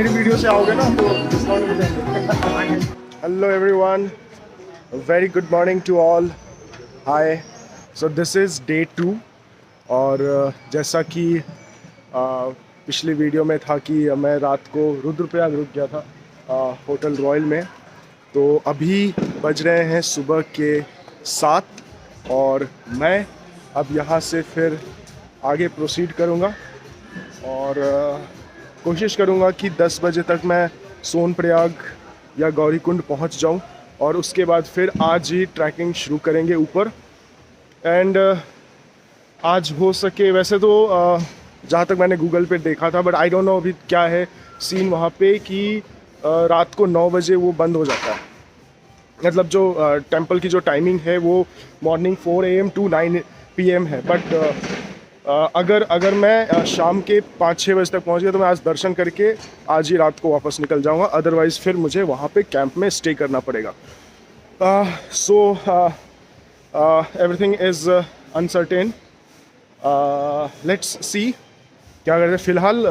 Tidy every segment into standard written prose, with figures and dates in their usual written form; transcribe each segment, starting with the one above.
मेरी वीडियो से आओगे ना तो डिस्काउंट मिल जाएंगे। Hello everyone, very good morning to all. Hi, so this is day 2 और जैसा कि पिछली वीडियो में था कि मैं रात को रुद्रप्रयाग रुक गया था होटल रॉयल में। तो अभी बज रहे हैं सुबह के 7 और मैं अब यहाँ से फिर आगे प्रोसीड करूँगा और कोशिश करूँगा कि 10 बजे तक मैं सोनप्रयाग या गौरीकुंड पहुँच जाऊँ और उसके बाद फिर आज ही ट्रैकिंग शुरू करेंगे ऊपर। एंड आज हो सके, वैसे तो जहाँ तक मैंने गूगल पे देखा था, बट आई डोंट नो अभी क्या है सीन वहाँ पे कि रात को 9 बजे वो बंद हो जाता है। मतलब जो टेंपल की जो टाइमिंग है वो मॉर्निंग 4 AM टू 9 PM है। बट अगर मैं शाम के 5-6 बजे तक पहुँच गया तो मैं आज दर्शन करके आज ही रात को वापस निकल जाऊँगा। अदरवाइज़ फिर मुझे वहाँ पे कैंप में स्टे करना पड़ेगा। So everything is uncertain. Let's see क्या करते हैं। फ़िलहाल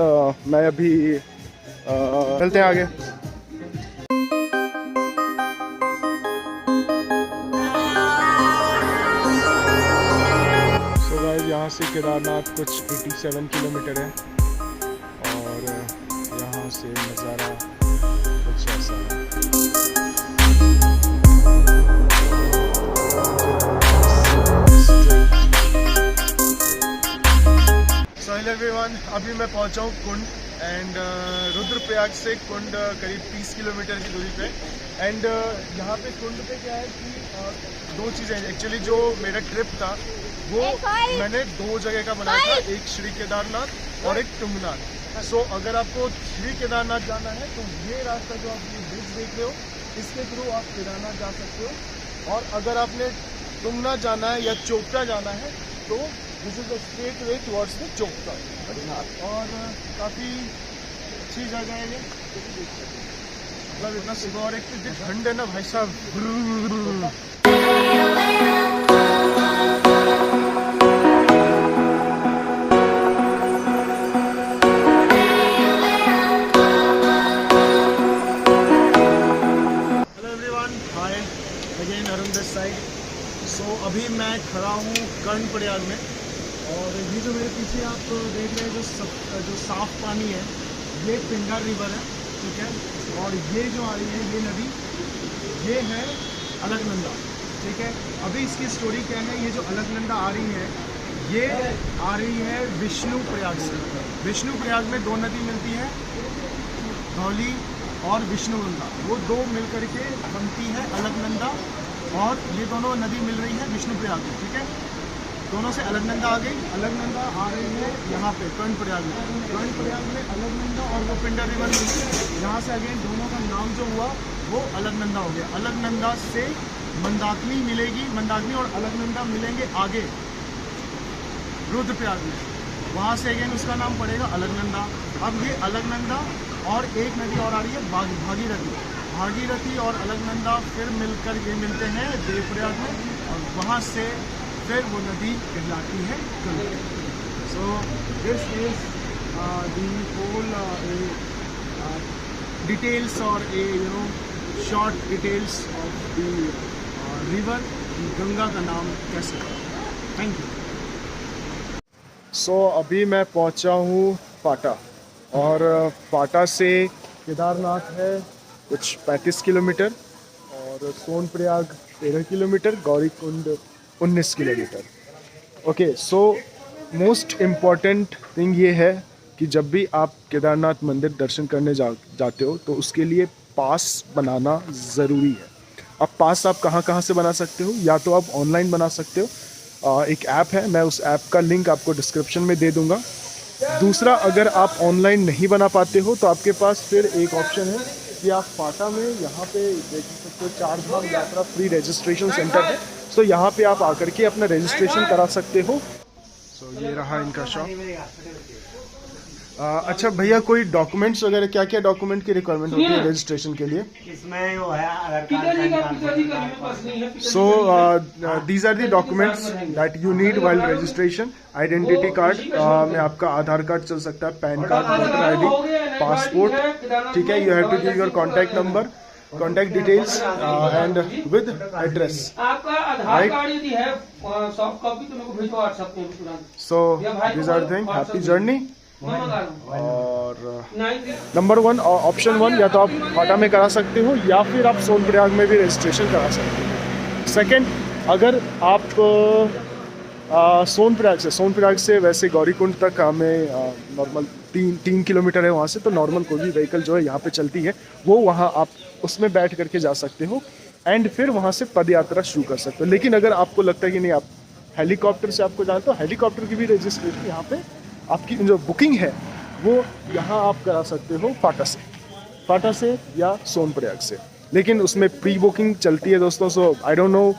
मैं अभी चलते हैं आगे। यहाँ से केदारनाथ कुछ 87 किलोमीटर है और यहाँ से नज़ारा कुछ ऐसा है। सो हेलो एवरीवन, अभी मैं पहुँचा हूँ कुंड एंड रुद्रप्रयाग से कुंड करीब 30 किलोमीटर की दूरी पे। एंड यहाँ पे कुंड पे क्या है कि 2 चीज़ें एक्चुअली जो मेरा ट्रिप था वो मैंने 2 जगह का बनाया था, एक श्री केदारनाथ और एक तुंगनाथ। सो अगर आपको श्री केदारनाथ जाना है तो ये रास्ता जो आप ये ब्रिज देख रहे हो इसके थ्रू आप केदारनाथ जा सकते हो। और अगर आपने तुंगनाथ जाना है या चोपटा जाना है तो this is the straight way towards the Chopta. और काफ़ी अच्छी जगह है ये, मतलब इतना सुबह और एक ठंड है ना भाई साहब। सो अभी मैं खड़ा हूँ कर्णप्रयाग में और ये जो मेरे पीछे आप देख रहे हैं जो साफ पानी है ये पिंडर रिवर है, ठीक है। और ये जो आ रही है ये नदी ये है अलकनंदा, ठीक है। अभी इसकी स्टोरी क्या है, ये जो अलकनंदा आ रही है ये आ रही है विष्णुप्रयाग से। विष्णुप्रयाग में 2 नदी मिलती है, धौली और विष्णुगंगा। वो 2 मिल करके बनती है अलकनंदा और ये दोनों नदी मिल रही है विष्णुप्रयाग में, ठीक है। दोनों से अलकनंदा आ गई, अलकनंदा आ रही है यहाँ पे कर्णप्रयाग में। कर्णप्रयाग में अलकनंदा और वो पिंडर रिवर मिली, यहाँ से अगेन दोनों का नाम जो हुआ वो अलकनंदा हो गया। अलकनंदा से मंदाकिनी मिलेगी, मंदाकिनी और अलकनंदा मिलेंगे आगे रुद्रप्रयाग में, वहाँ से अगेन उसका नाम पड़ेगा अलकनंदा। अब ये अलकनंदा और एक नदी और आ रही है भागीरथी। भागीरथी और अलकनंदा फिर मिलकर ये मिलते हैं देवप्रयाग में और वहाँ से फिर वो नदी कहलाती है Ganga. So this is the whole details और short details of the river Ganga का नाम कैसे। Thank you. सो अभी मैं पहुँचा हूँ पाटा और पाटा से केदारनाथ है कुछ 35 किलोमीटर और Sonprayag 13 kilometre, Gaurikund 19 kilometre. Okay, so most important thing ये है कि जब भी आप केदारनाथ मंदिर दर्शन करने जाते हो तो उसके लिए पास बनाना ज़रूरी है। अब पास आप कहाँ से बना सकते हो, या तो आप ऑनलाइन बना सकते हो, एक ऐप है, मैं उस ऐप का लिंक आपको डिस्क्रिप्शन में दे दूँगा। दूसरा, अगर आप ऑनलाइन नहीं बना पाते हो तो आपके पास फिर एक ऑप्शन है कि आप पाटा में यहाँ पे देख सकते हो 4 धाम यात्रा फ्री रजिस्ट्रेशन सेंटर है। सो यहाँ पे आप आकर के अपना रजिस्ट्रेशन करा सकते हो। सो ये रहा इनका शॉप। अच्छा भैया, कोई डॉक्यूमेंट्स वगैरह, क्या क्या डॉक्यूमेंट की रिक्वायरमेंट होती है रजिस्ट्रेशन के लिए? इसमें वो है Aadhaar card. So these are the documents that you need while registration. Identity card में आपका आधार कार्ड चल सकता है, PAN card, voter ID, passport, ठीक है। You have to give your contact number, contact details and with address. आपका Aadhaar card यदि है सॉफ्ट कॉपी तो मेरे को भेजो व्हाट्सएप पे तुरंत। So these are thing, happy journey. और नंबर 1 ऑप्शन 1, या तो आप फाटा में करा सकते हो या फिर आप सोनप्रयाग में भी रजिस्ट्रेशन करा सकते हो। सेकंड, अगर आप सोनप्रयाग से वैसे गौरीकुंड तक हमें नॉर्मल 3 किलोमीटर है वहाँ से, तो नॉर्मल कोई भी व्हीकल जो है यहाँ पे चलती है, वो वहाँ आप उसमें बैठ करके जा सकते हो एंड फिर वहाँ से पद यात्रा शुरू कर सकते हो। लेकिन अगर आपको लगता है कि नहीं, आप हेलीकॉप्टर से आपको जाना, तो हेलीकॉप्टर की भी रजिस्ट्रेशन यहाँ पे आपकी जो बुकिंग है वो यहाँ आप करा सकते हो फाटा से या सोनप्रयाग से। लेकिन उसमें प्री बुकिंग चलती है दोस्तों, सो आई डोंट नो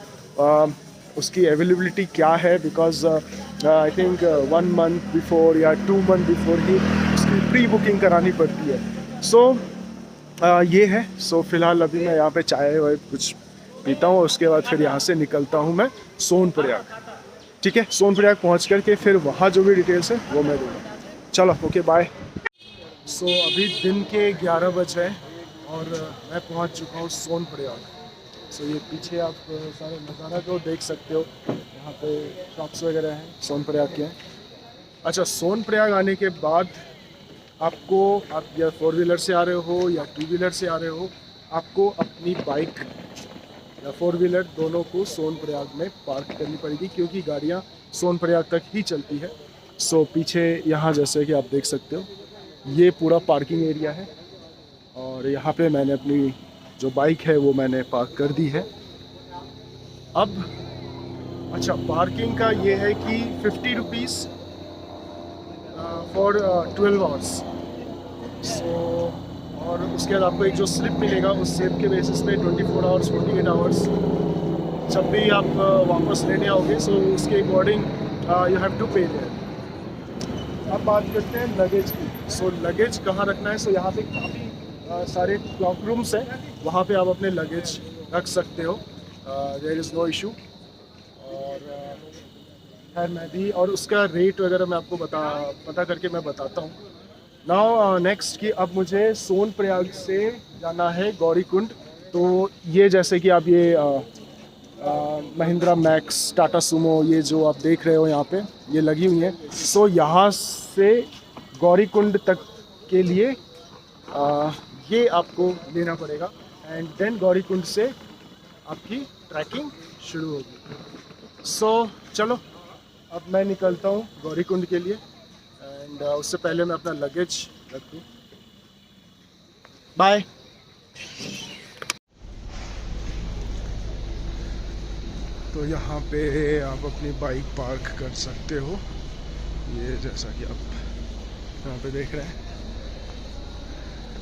उसकी अवेलेबिलिटी क्या है, because I think 1 month before या 2 मंथ बिफोर ही उसकी प्री बुकिंग करानी पड़ती है। सो ये है। सो फिलहाल अभी मैं यहाँ पे चाय वाय कुछ पीता हूँ, उसके बाद फिर यहाँ से निकलता हूँ मैं सोनप्रयाग, ठीक है। सोनप्रयाग पहुँच करके फिर वहाँ जो भी डिटेल्स है वो मैं दूँगा। चलो, ओके, बाय। सो अभी दिन के 11 बज रहे हैं और मैं पहुँच चुका हूँ सोनप्रयाग। सो ये पीछे आप सारे नज़ारा जो देख सकते हो, यहाँ पे शॉप्स वगैरह हैं, सोनप्रयाग के हैं। अच्छा, सोनप्रयाग आने के बाद आपको, आप या 4 व्हीलर से आ रहे हो या 2 व्हीलर से आ रहे हो, आपको अपनी बाइक या 4 व्हीलर दोनों को सोनप्रयाग में पार्क करनी पड़ेगी, क्योंकि गाड़ियाँ सोनप्रयाग तक ही चलती है। सो पीछे यहाँ जैसे कि आप देख सकते हो, ये पूरा पार्किंग एरिया है और यहाँ पे मैंने अपनी जो बाइक है वो मैंने पार्क कर दी है। अब अच्छा, पार्किंग का ये है कि 50 रुपीज़ फॉर 12 आवर्स। सो और उसके बाद आपको एक जो स्लिप मिलेगा, उस स्लिप के बेसिस पे 24 आवर्स, 48 आवर्स जब भी आप वापस लेने आओगे, सो उसके अकॉर्डिंग यू हैव टू पे देयर। अब बात करते हैं लगेज की। सो लगेज कहाँ रखना है? सो यहाँ पे काफ़ी सारे क्लॉक रूम्स हैं, वहाँ पे आप अपने लगेज रख सकते हो, देयर इज़ नो इशू। और खैर मैं भी, और उसका रेट वगैरह मैं आपको पता करके मैं बताता हूँ। नाउ नेक्स्ट कि अब मुझे सोनप्रयाग से जाना है गौरीकुंड। तो ये जैसे कि आप ये महिंद्रा मैक्स, टाटा सुमो, ये जो आप देख रहे हो यहाँ पे ये लगी हुई है। सो यहाँ से गौरीकुंड तक के लिए ये आपको लेना पड़ेगा एंड देन गौरीकुंड से आपकी ट्रैकिंग शुरू होगी। सो चलो, अब मैं निकलता हूँ गौरीकुंड के लिए एंड उससे पहले मैं अपना लगेज रख दूँ। बाय। तो यहाँ पे आप अपनी बाइक पार्क कर सकते हो, ये जैसा कि आप यहाँ पे देख रहे हैं,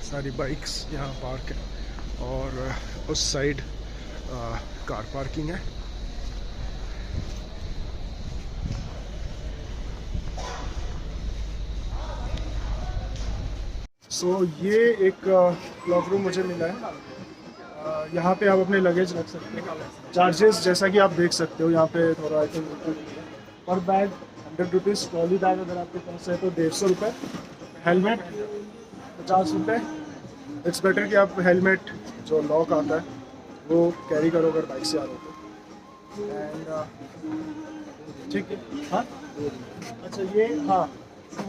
सारी बाइक्स यहाँ पार्क है और उस साइड कार पार्किंग है। सो ये एक क्लॉक रूम मुझे मिला है, यहाँ पे आप अपने लगेज रख सकते हो। चार्जेस जैसा कि आप देख सकते हो यहाँ पे थोड़ा, आई थिंक पर बैग 100 रुपीज़, ट्रॉली बैग अगर आपके पास है तो 150 रुपये, हेलमेट 50 रुपये। इट्स बेटर कि आप हेलमेट जो लॉक आता है वो कैरी करो अगर बाइक से आ रहे हो। एंड ठीक है, हाँ अच्छा ये, हाँ।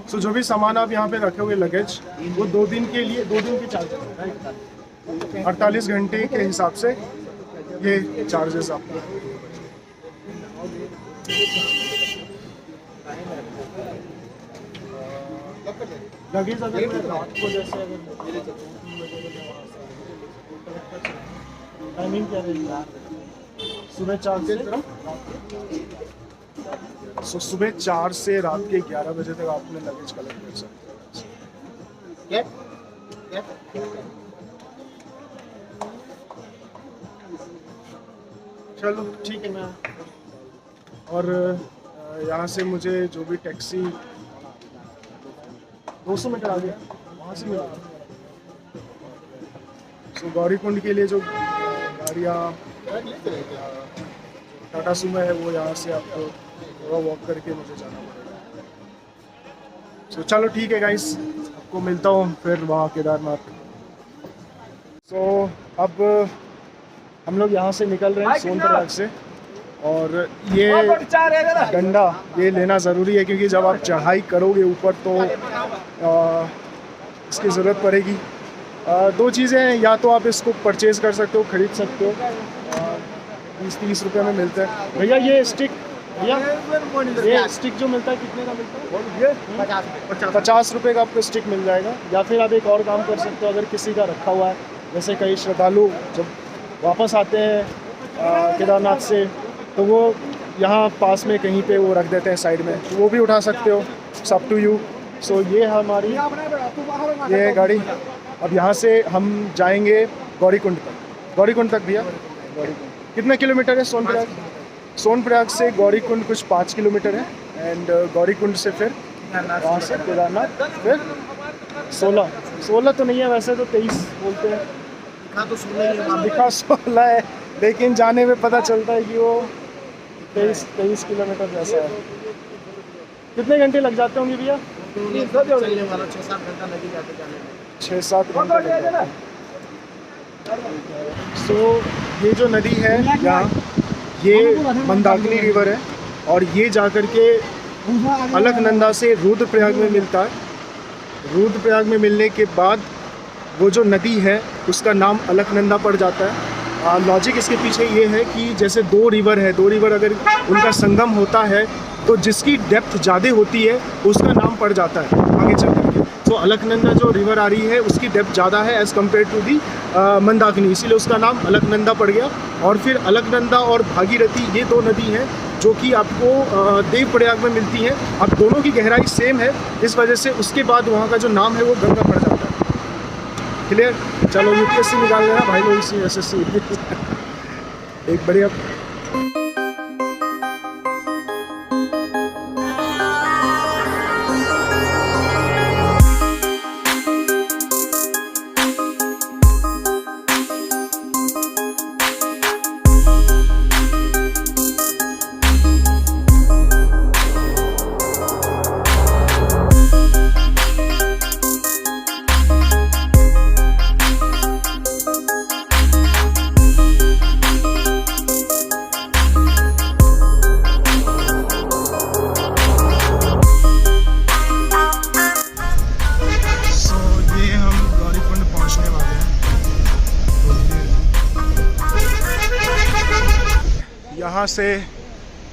सो जो भी सामान आप यहाँ पे रखोगे लगेज, वो 2 दिन के लिए, 2 दिन के चार्जेस है, 48 घंटे के हिसाब से ये चार्जेस आपको। लगेज अगर मैं रात को, जैसे अगर टाइमिंग क्या रहेगी? सुबह 4 से सुबह 4 से रात के 11 बजे तक आपने लगेज कलेक्ट कर सकते हैं। चलो ठीक है। मैं और यहाँ से मुझे जो भी टैक्सी 200 मीटर आगे वहाँ से मिलेगा। तो गौरीकुंड के लिए जो गाड़ियाँ टाटा सुमो है वो यहाँ से आपको थोड़ा वॉक करके मुझे जाना पड़ेगा। तो चलो ठीक है गाइस, आपको मिलता हूँ फिर वहाँ केदारनाथ। तो अब हम लोग यहाँ से निकल रहे हैं सोनप्रयाग से, और ये डंडा ये लेना ज़रूरी है क्योंकि जब आप चढ़ाई करोगे ऊपर तो इसकी ज़रूरत पड़ेगी। दो चीज़ें हैं, या तो आप इसको परचेज़ कर सकते हो, ख़रीद सकते हो, 20-30 रुपये में मिलता है। भैया ये स्टिक, भैया ये स्टिक जो मिलता है कितने का मिलता है? ये 50 रुपये का आपको स्टिक मिल जाएगा। या फिर आप एक और काम कर सकते हो, अगर किसी का रखा हुआ है, जैसे कई श्रद्धालु जब वापस आते हैं केदारनाथ से तो वो यहाँ पास में कहीं पे वो रख देते हैं साइड में, तो वो भी उठा सकते हो, अप टू यू। सो ये हमारी ये गाड़ी। अब यहाँ से हम जाएंगे गौरीकुंड तक। गौरीकुंड तक भैया, गौरीकुंड कितना किलोमीटर है? सोनप्रयाग, सोनप्रयाग से गौरीकुंड कुछ 5 किलोमीटर है। एंड गौरीकुंड से फिर वहाँ से केदारनाथ फिर 16 तो नहीं है, वैसे तो 23 बोलते हैं, दिखा 16 है, लेकिन जाने में पता चलता है कि वो 23 किलोमीटर जैसा है। कितने घंटे लग जाते होंगे भैया? 6-7 घंटे। सो ये जो नदी है यहाँ, ये मंदाकिनी रिवर है, और ये जाकर के अलकनंदा से रुद्रप्रयाग में मिलता है। रुद्रप्रयाग में मिलने के बाद वो जो नदी है उसका नाम अलकनंदा पड़ जाता है। लॉजिक इसके पीछे ये है कि जैसे दो रिवर अगर उनका संगम होता है तो जिसकी डेप्थ ज़्यादा होती है उसका नाम पड़ जाता है आगे चल करके। तो अलकनंदा जो रिवर आ रही है उसकी डेप्थ ज़्यादा है as compare to the Mandakini, इसीलिए उसका नाम अलकनंदा पड़ गया। और फिर अलकनंदा और भागीरथी ये दो नदी हैं जो कि आपको देवप्रयाग में मिलती हैं। अब दोनों की गहराई सेम है, इस वजह से उसके बाद वहाँ का जो नाम है वो गंगा पड़ जाता है। क्लियर? चलो यूपीएससी निकाल देना भाई लोग, इसी एसएससी एक बढ़िया। यहाँ से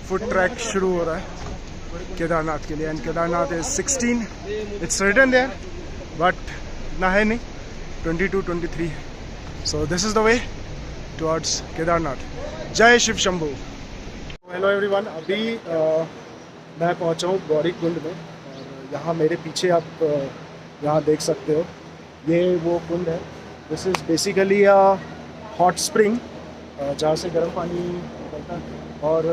फुट ट्रैक शुरू हो रहा है केदारनाथ के लिए। And Kedarnath is 16, it's written there but ना है नहीं, 22-23। So this is the way towards Kedarnath. जय शिव शंभू। हेलो एवरीवन, अभी मैं पहुँचा हूँ गौरीकुंड में, और यहाँ मेरे पीछे आप यहाँ देख सकते हो, ये वो कुंड है। This is basically a hot spring जहाँ से गर्म पानी निकलता है। और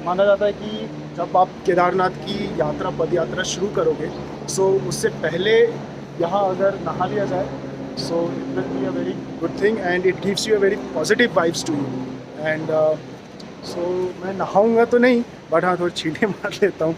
माना जाता है कि जब आप केदारनाथ की यात्रा पद यात्रा शुरू करोगे, सो उससे पहले यहाँ अगर नहा लिया जाए, so it will be a very good thing and it gives you a very positive vibes to you. And so मैं नहाऊंगा तो नहीं, बट हाँ थोड़ी छींटे मार लेता हूँ।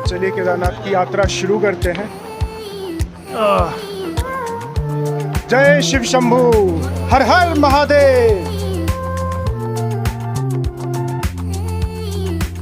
चलिए केदारनाथ की यात्रा शुरू करते हैं। जय शिव शंभू, हर हर महादेव।